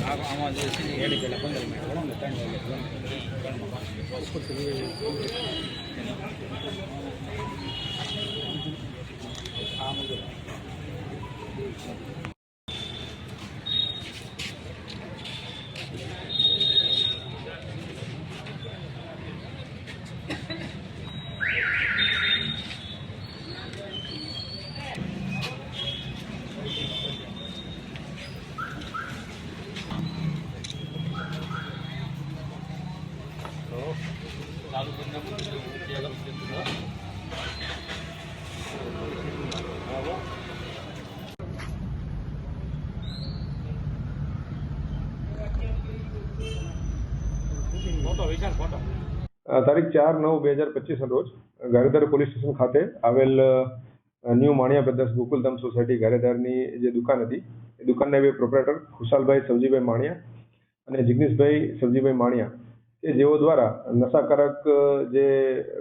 આમાં જે છે એડ પહેલાં 15 મિનિટ બરાબર 3 ચાલુ તારીખ 4/9/2025 રોજ ગારેધાર પોલીસ સ્ટેશન ખાતે આવેલ new Maniya brothers Gokuldham society ગારેધારની જે દુકાન હતી એ દુકાનના બે પ્રોપ્રાઇટર ખુશાલભાઈ સવજીભાઈ માણિયા અને જિગ્નેશભાઈ સવજીભાઈ માણિયા કે જેઓ દ્વારા નશાકારક જે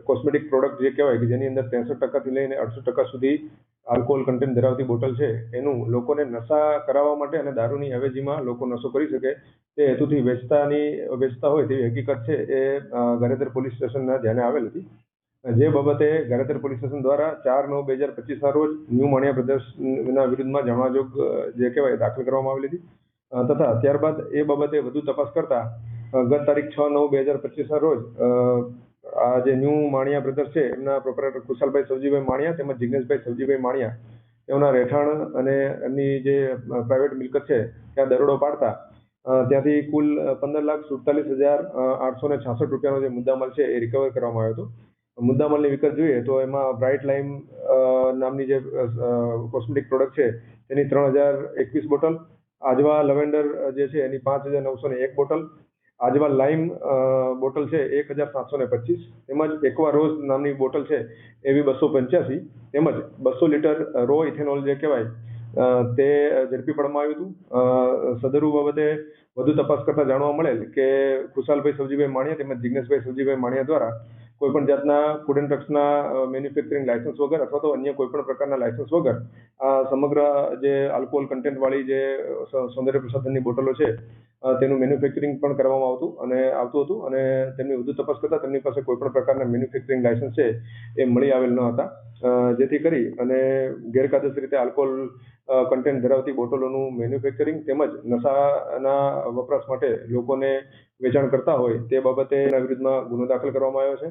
કોસ્મેટિક પ્રોડક્ટ જે કહેવાય કે જેની અંદર 63% લઈને 68% સુધી આલ્કોહોલ કન્ટેન્ટ ધરાવતી બોટલ છે એનું લોકોને નશા કરાવવા માટે અને દારૂની અવેજીમાં લોકો નશો કરી શકે તે હેતુથી વેચતા હોય તેવી હકીકત છે એ ગારેધાર પોલીસ સ્ટેશનના ધ્યાને આવેલ હતી. જે બાબતે ગારેધાર પોલીસ સ્ટેશન દ્વારા 4/9/2025 રોજ ન્યૂ માણિયા બ્રધર્સના વિરુદ્ધમાં જાણવાજોગ જે કહેવાય દાખલ કરવામાં આવેલી હતી તથા ત્યારબાદ એ બાબતે વધુ તપાસ કરતા ગત તારીખ 6/9/2025 રોજ આ જે ન્યૂ માણિયા બ્રધર્સ છે એમના પ્રોપરાઇટર ખુશાલભાઈ સવજીભાઈ માણિયા તેમજ જિગ્નેશભાઈ સવજીભાઈ માણિયા તેઓના રહેઠાણ અને એમની જે પ્રાઇવેટ મિલકત છે ત્યાં દરોડો પાડતા ત્યાંથી કુલ 15,47,866 રૂપિયાનો જે મુદ્દામાલ છે એ રિકવર કરવામાં આવ્યો હતો. મુદ્દામાલની વિગત જોઈએ તો એમાં બ્રાઇટ લાઇમ નામની જે કોસ્મેટિક પ્રોડક્ટ છે તેની 3,021 બોટલ, આજવા લવેન્ડર જે છે એની 5,901 બોટલ, આજવા લાઇમ બોટલ છે 1,725, તેમજ એક્વા રોઝ નામની બોટલ છે એવી 285, તેમજ 200 લીટર રો ઇથેનોલ જે કહેવાય તે ઝડપી પાડવામાં આવ્યું હતું. સદરુ બાબતે વધુ તપાસ કરતા જાણવા મળેલ કે ખુશાલભાઈ સવજીભાઈ માણિયા તેમજ જિગ્નેશભાઈ સવજીભાઈ માણિયા દ્વારા કોઈપણ જાતના ફૂડ એન્ડ ડ્રગ્સના મેન્યુફેક્ચરિંગ લાયસન્સ વગર અથવા તો અન્ય કોઈપણ પ્રકારના લાયસન્સ વગર આ સમગ્ર જે આલ્કોહોલ કન્ટેન્ટવાળી જે સૌંદર્ય પ્રસાધનની બોટલો છે તેનું મેન્યુફેક્ચરિંગ પણ કરવામાં આવતું હતું અને તેમની વધુ તપાસ કરતા તેમની પાસે કોઈપણ પ્રકારના મેન્યુફેક્ચરિંગ લાયસન્સ છે એ મળી આવેલ ન હતા, જેથી કરી અને ગેરકાયદેસર રીતે આલ્કોહોલ કન્ટેન્ટ ધરાવતી બોટલોનું મેન્યુફેક્ચરિંગ તેમજ નશાના વપરાશ માટે લોકોને વેચાણ કરતા હોય તે બાબતે એના વિરુદ્ધમાં ગુનો દાખલ કરવામાં આવ્યો છે,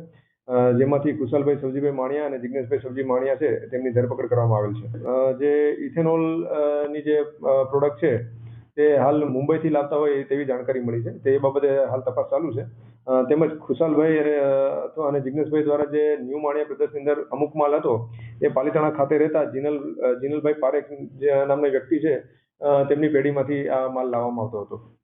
જેમાંથી ખુશાલભાઈ સવજીભાઈ માણિયા અને જિગ્નેશભાઈ સવજી માણિયા છે તેમની ધરપકડ કરવામાં આવેલ છે. જે ઇથેનોલ ની જે પ્રોડક્ટ છે તે હાલ મુંબઈથી લાવતા હોય તેવી જાણકારી મળી છે, તે બાબતે હાલ તપાસ ચાલુ છે. તેમજ ખુશાલભાઈ અને જિગ્નેશભાઈ દ્વારા જે ન્યૂ માણિયા બ્રધર્સની અંદર અમુક માલ હતો એ પાલિતાણા ખાતે રહેતા જીનલભાઈ પારેખ જે નામના વ્યક્તિ છે તેમની પેઢીમાંથી આ માલ લાવવામાં આવતો હતો.